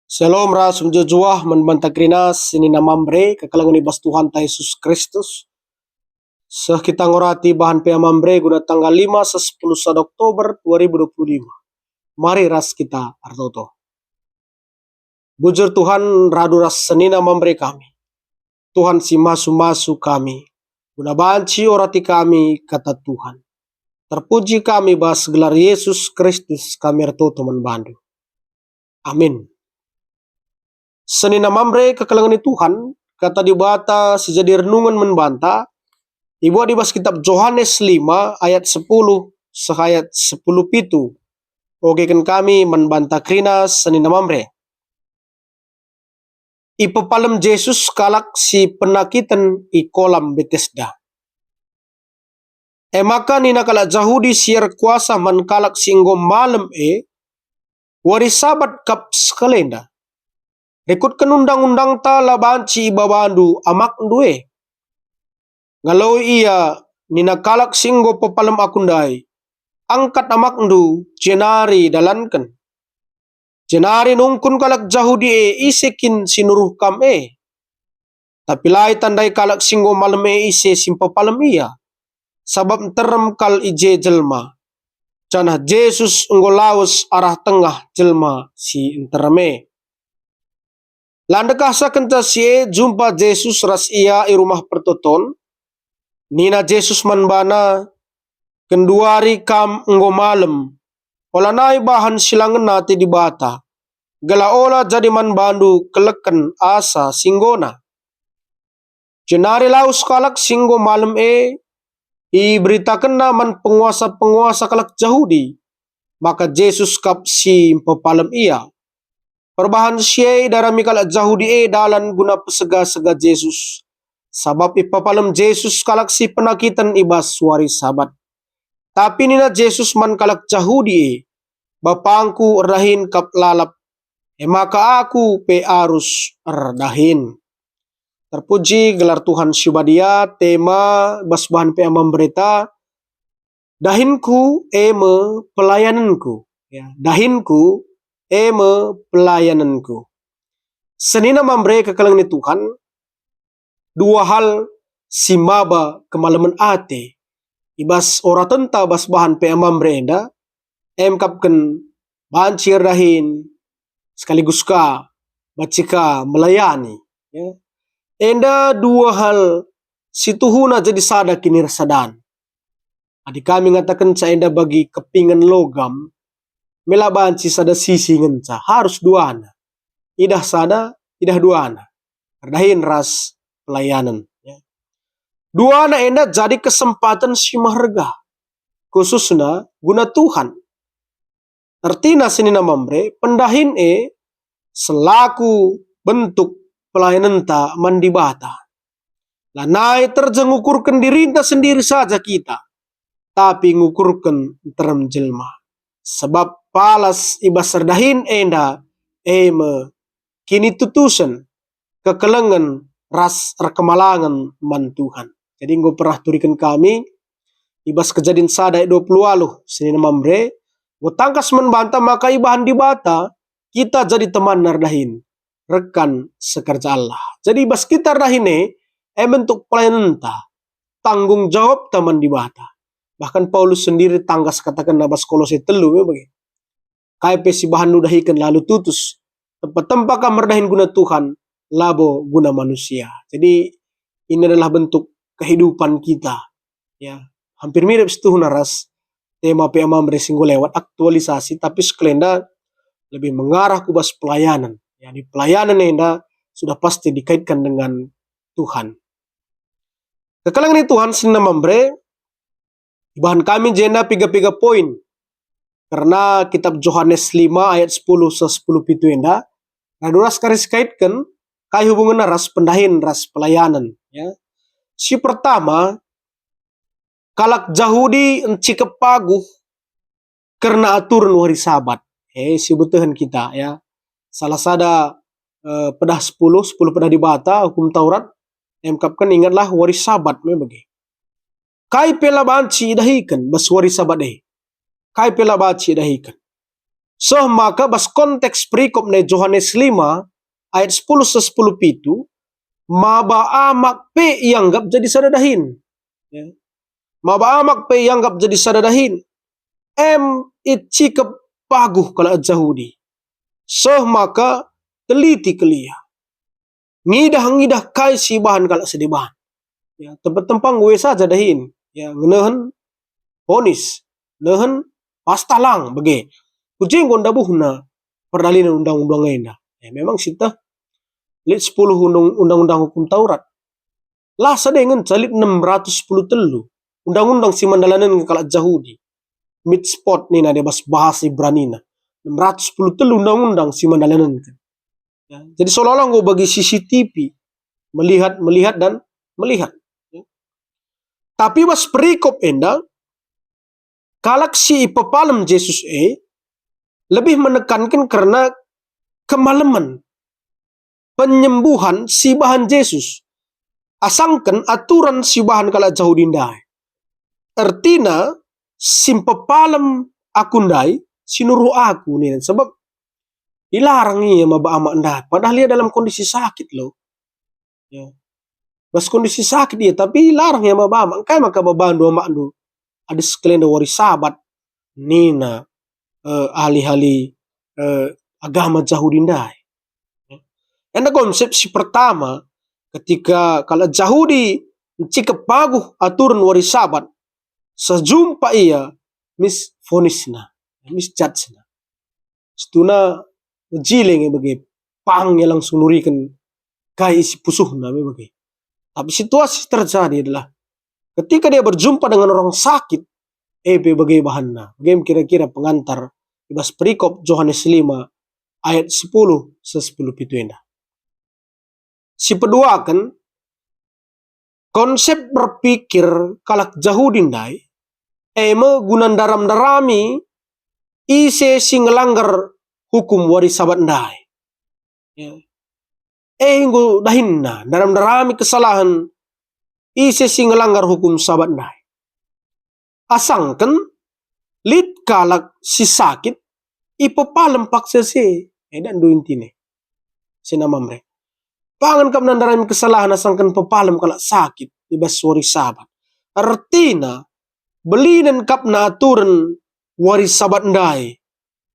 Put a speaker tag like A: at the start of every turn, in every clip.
A: Shalom ras menjujuah membantah krinas ini namambre kekalangan ibas Tuhan ta Yesus Kristus. Seh kita ngorati bahan peamambre guna tanggal 5 10 Oktober 2025. Mari ras kita artoto. Bujur Tuhan radu ras senina mambre kami. Tuhan si masu-masu kami. Guna banci orati kami kata Tuhan. Terpuji kami bahas gelar Yesus Kristus kami artoto membantu. Amin. Senina mamre kekalangan Tuhan, kata dibata sejadi renungan membanta, dibuat di bas kitab Yohanes 5 ayat 10 sehayat 10 pitu. Oke kan kami membanta krinas senina mamre. Ipepalem Yesus kalak si penakitan i kolam Bethesda. Maka nina kalak Jahudi siar kuasa man kalak singgo malam wari sabat kap skalenda. Rekutkan undang-undang ta labanci ibabandu amak ndue. Ngalau iya nina kalak singgo pepalam akundai. Angkat amak ndu jenari dalankan. Jenari nungkun kalak Jahudi isekin sinuruh kam Tapi lai tandai kalak singgo malam ise simpapalam iya. Sabab terem kal ije jelma. Canah Yesus unggolaus arah tengah jelma si interme. Landekah sakenta sie jumpa Yesus ras ia i rumah pertoton. Nina Yesus manbana kenduari kam enggo malem. Ola nai bahan silangan nati di bata. Gala ola jadi manbandu keleken asa singgona. Jenari laus kalak singgo malem i beritakan naman penguasa-penguasa kalak Jahudi. Maka Yesus kap si pepalem ia. Perbahan siya darami kalak Jahudi dalan guna pesega-sega Yesus. Sabab ipapalem Yesus kalak si penakitan ibas wari sabat. Tapi nina Yesus man kalak Jahudi bapangku erdahin kap lalap. Maka aku pe arus erdahin. Terpuji gelar Tuhan Syubadia tema bas bahan pe memberita. Dahinku eme pelayananku. Ya, dahinku eme pelayananku. Senina mambre kekalangan Tuhan, dua hal simaba kemalaman ate. Ibas ora tenta bas bahan pe mambre enda, kapken bancir dahin, sekaligus ka, bacika melayani. Ya. Enda dua hal situhuna jadi sada kini rasadan. Adik kami ngatakan sa enda bagi kepingan logam, melabanci sada sisi ngenca harus duana. Idah sada, idah duana. Ardahin ras pelayanan. Ya. Duana enda jadi kesempatan si maharga. Khususnya guna Tuhan. Artina senina mambre, pendahin selaku bentuk pelayanan ta mandibata. Lanai terjengukurkan dirinta sendiri saja kita. Tapi ngukurkan terem jelma. Sebab palas ibas serdahin enda me kini tutusan kekelengan ras rekemalangan man Tuhan. Jadi nggo pernah turikan kami ibas kejadian sadai 20 aluh senina mambre nggo tangkas membantah maka ibahan dibata kita jadi teman nardahin rekan sekerja Allah. Jadi ibas kita rdahin bentuk pelayanan ta tanggung jawab teman dibata. Bahkan Paulus sendiri tanggas katakan nabas Kolose 3 bagi. KP si bahan nudahikan lalu tutus. Tempat-tempat kamerdahin guna Tuhan, labo guna manusia. Jadi ini adalah bentuk kehidupan kita. Ya, hampir mirip setuhun ras tema PMA meresinggo lewat aktualisasi, tapi sekelenda lebih mengarah ke bas pelayanan. Ya, di pelayanan enda sudah pasti dikaitkan dengan Tuhan. Kekalangan Tuhan senang membre bahan kami jenda 3 poin. Karena kitab Yohanes 5 ayat 10 10 pitu enda. Raduras karis kaitkan kai hubungan ras pendahin ras pelayanan. Ya. Si pertama, kalak Jahudi encikep paguh karena aturan wari sabat. Si butuhan kita ya. Salah sada pedah 10 pedah dibata hukum Taurat. Kapkan ingatlah wari sabat bagi. Kai pela banci dahikan bas wari sabat Kai pela banci dahikan. So maka bas konteks perikop ne Yohanes 5 ayat 10 se 10 pitu maba amak pe ianggap jadi sadadahin. Ya. Maba amak pe ianggap jadi sadadahin. Ichi kepaguh kalau Yahudi. So maka teliti kelia. Ngidah kai si bahan kalau sedibahan. Ya, tempat tempang gue saja dahin. Ya, ngenehen ponis, nehen pastalang bagi. Kucing gonda buhna perdalinan undang-undang enda. Ya, memang sita lit 10 undang-undang hukum Taurat. Lah sadengen calit 610 telu. Undang-undang si mandalanan kalau Yahudi. Mid spot ni na debas bahasa Ibrani na. 610 telu undang-undang si mandalanan. Ya, jadi seolah-olah gue bagi CCTV melihat dan melihat. Ya. Tapi was perikop enda kalak si ipapalem Yesus lebih menekankan karena kemalaman penyembuhan si bahan Yesus. Asangkan aturan si bahan kala jauh dindai. Artina simpapalem akundai sinuruh aku nih sebab dilarang iya maba amak nda. Padahal dia dalam kondisi sakit loh. Ya. Bas kondisi sakit dia tapi larang ya maba amak. Kai maka babandu amak ndu. Ada sekalian wari sahabat nina ahli-ahli agama jauh dindai. Enda konsep si pertama ketika kalau Yahudi mencikap paguh aturan wari sabat sejumpa ia mis fonisna mis judgesna setuna jileng bagi pang yang langsung nurikan kai isi pusuhna bagi. Tapi situasi terjadi adalah ketika dia berjumpa dengan orang sakit bagi bahanna bagaimana kira-kira pengantar ibas perikop Yohanes 5 ayat 10 se 10 pitu enda. Si kedua kan konsep berpikir kalak Yahudi ndai gunan daram-darami ise si ngelanggar hukum wari sabat ndai. Ya. Inggo dahinna daram-darami kesalahan ise si ngelanggar hukum sabat ndai. Asangken lid kalak si sakit ipapalem paksa si dan do intine. Sinama mereka. Pangan kam nandaran kesalahan asangkan pepalem kalak sakit ibas wari sabat. Artina belinen kap na aturan wari sabat ndai.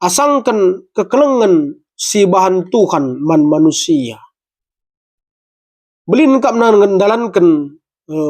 A: Asangkan kekelengan si bahan Tuhan man manusia. Belinen kap na ngendalankan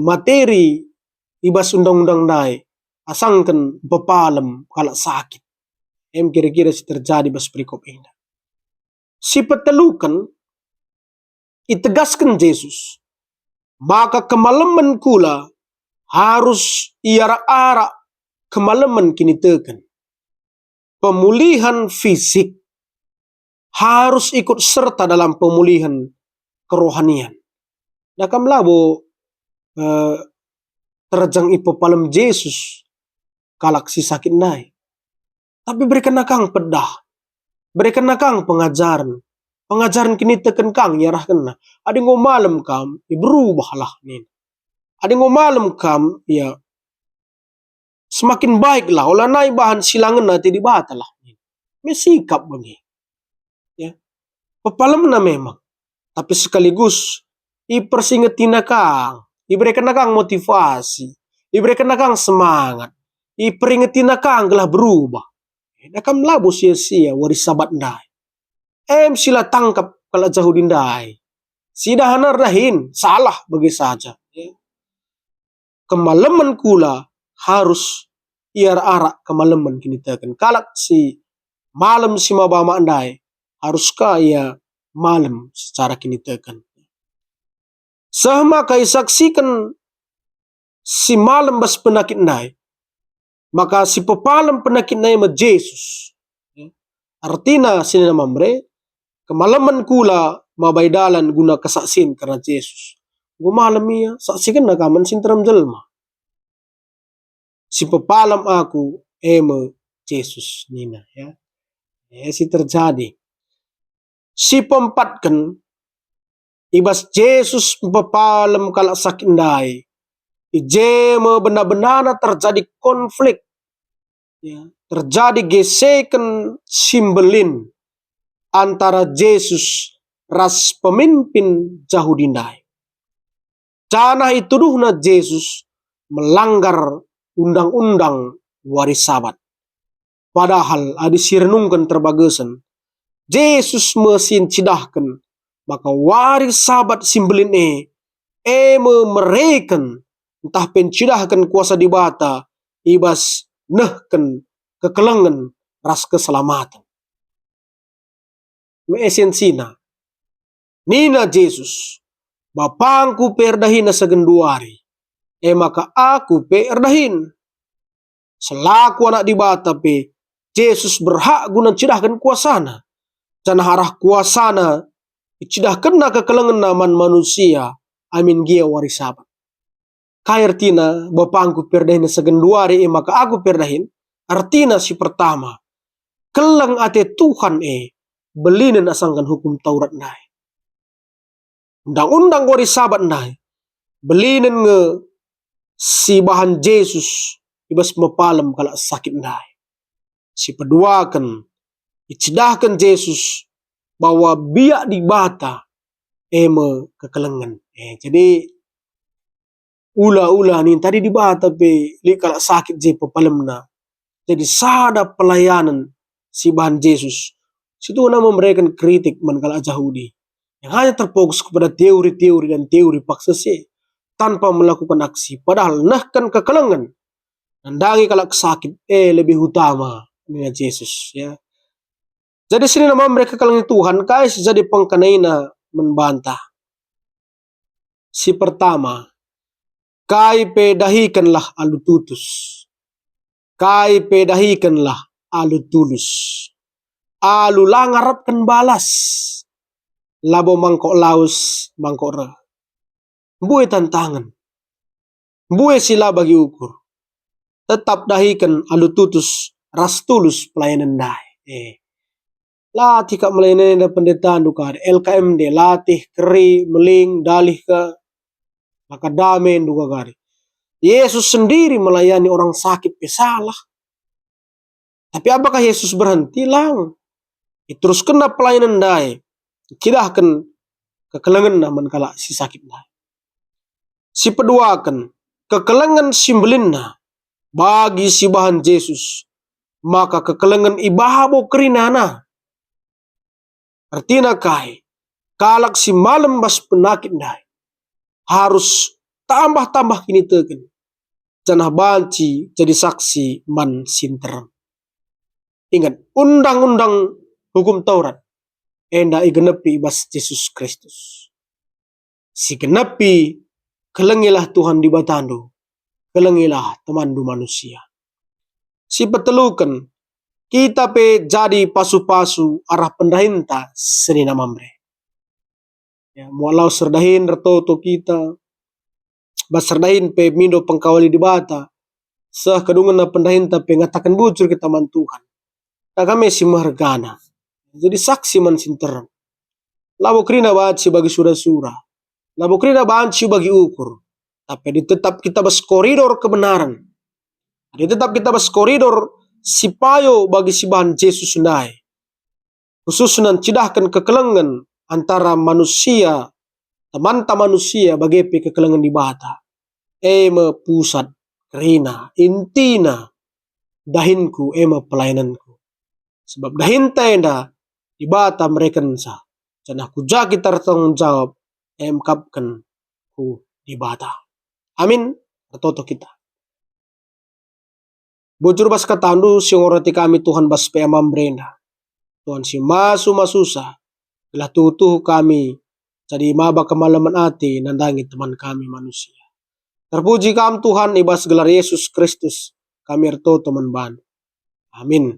A: materi ibas undang-undang ndai. Asangkan pepalem kalak sakit. Kira-kira si terjadi bas perikop ini. Si petelukan itegaskan Yesus, maka kemalaman kula harus iara-ara kemalaman kini tekan. Pemulihan fisik harus ikut serta dalam pemulihan kerohanian. Nakam labo terjang ipapalem Yesus kalak si sakit nai. Tapi berikan nakang pedah, berikan nakang pengajaran. Pengajaran kini teken kang yarah kena. Ada ngo malam kam, berubahlah nih. Ada ngo malam kam, ya semakin baiklah. Olah naik bahan silangan nanti dibatalah. Mesikap bagi. Ya, pepalam na memang. Tapi sekaligus ipersingetin nakang, iberikan nakang motivasi, iberikan nakang semangat, iperingetin nakang gelah berubah. Nakam labu sia-sia waris sabat ndai. Sila tangkap kalau jauh dindai. Sida hanar dahin, salah bagi saja. Ya. Kemalaman kula harus iar-arak kemalaman kini tekan. Kalak si malam si mabama andai, haruskah ia malam secara kini tekan. Sama kai saksikan si malam bas penakit ndai, maka si pepalem penakit ndai ma Yesus. Ya. Artina sini nama mereka. Kemalaman kula mabaidalan guna kesaksin karena Yesus. Gua malam iya saksikan nakaman sinteram jelma. Si pepalam aku Yesus nina ya. Si terjadi. Si pempatkan ibas Yesus pepalam kalak sakit ndai. Ijema benar-benar terjadi konflik Ya, terjadi gesekan simbelin antara Yesus ras pemimpin Yahudi ndai. Cana ituduhna Yesus melanggar undang-undang waris sabat. Padahal adi sirenungkan terbagesen Yesus mesin cidahkan maka waris sabat simbelin mereken entah pencidahkan kuasa dibata ibas nehken kekelengan ras keselamatan. Me esensina nina Yesus bapangku perdahina segenduari maka aku perdahin selaku anak dibata pe Yesus berhak guna cidahkan kuasana dan harah kuasana cidahkan kekelengan naman manusia amin gia waris sabat. Kaya artina bapangku perdahin segenduari maka aku perdahin artina si pertama kelang ate Tuhan belinen asangkan hukum Taurat nai. Undang-undang waris sabat nai belinen nge si bahan Yesus ibas mepalem kalak sakit nai. Si peduakan icidahkan Yesus bahwa biak dibata kekelengan. Jadi ula-ula ni tadi dibata pe li kalak sakit je pepalemna. Jadi sada pelayanan si bahan Yesus. Situ nama memberikan kritik man kalak Yahudi yang hanya terfokus kepada teori-teori dan teori paksa se tanpa melakukan aksi. Padahal nahkan kekelengan nandangi kalak sakit lebih utama dengan Yesus ya. Jadi sini nama mereka kekelengan Tuhan kais jadi pengkenaina membantah. Si pertama kai pedahikanlah alu tutus. Kai pedahikanlah alu tulus. Alu langarapkan balas. Labo mangkok laus mangkok re. Bue tantangan. Bue sila bagi ukur. Tetap dahikan alu tutus ras tulus pelayanan dai. Latih kak melayani pendetaan duka LKMD latih keri meling dalih ke maka damen duka gari. Yesus sendiri melayani orang sakit pesalah. Tapi apakah Yesus berhenti? Lang. Terus kena pelayanan dai. Cidahkan kekelengan naman kala si sakit dai. Si peduakan kekelengan simbelinna bagi si bahan Yesus. Maka kekelengan ibahabo kerinana. Artinya kai kalak si malam bas penakit dai. Harus tambah-tambah kini teken. Janah banci jadi saksi man sinterem. Ingat, undang-undang hukum Taurat enda igenepi ibas Yesus Kristus. Si genepi kelengilah Tuhan di batandu, kelengilah temandu manusia. Si petelukan kita pe jadi pasu-pasu arah pendahinta senina mamre. Ya, mualau serdahin retoto kita basardahin pe mindo pengkawali di bata sah kedungan na pendahinta pe ngatakan bujur kita man Tuhan. Kami si mahargana. Jadi saksi man sinteran. Labo krina baci bagi sura-sura. Labo krina baci bagi ukur. Tapi tetap kita bas koridor kebenaran. Tetap kita bas koridor si payo bagi si bahan Yesus sendai. Khusus nan cidahkan kekelengan antara manusia, teman manusia bagi kekelengan di bata. Me pusat kerina intina dahinku pelayananku. Sebab dahin tenda di bata mereka nsa. Dan aku jadi tertanggung jawab kapkan ku di bata. Amin. Tertoto kita. Bujur bas katandu siongorati kami Tuhan bas pe amam brenda. Tuhan si masusa. Bila tutuh kami jadi maba kemalaman ati nandangi teman kami manusia. Terpuji kam Tuhan ibas gelar Yesus Kristus kami ertoto menban. Amin.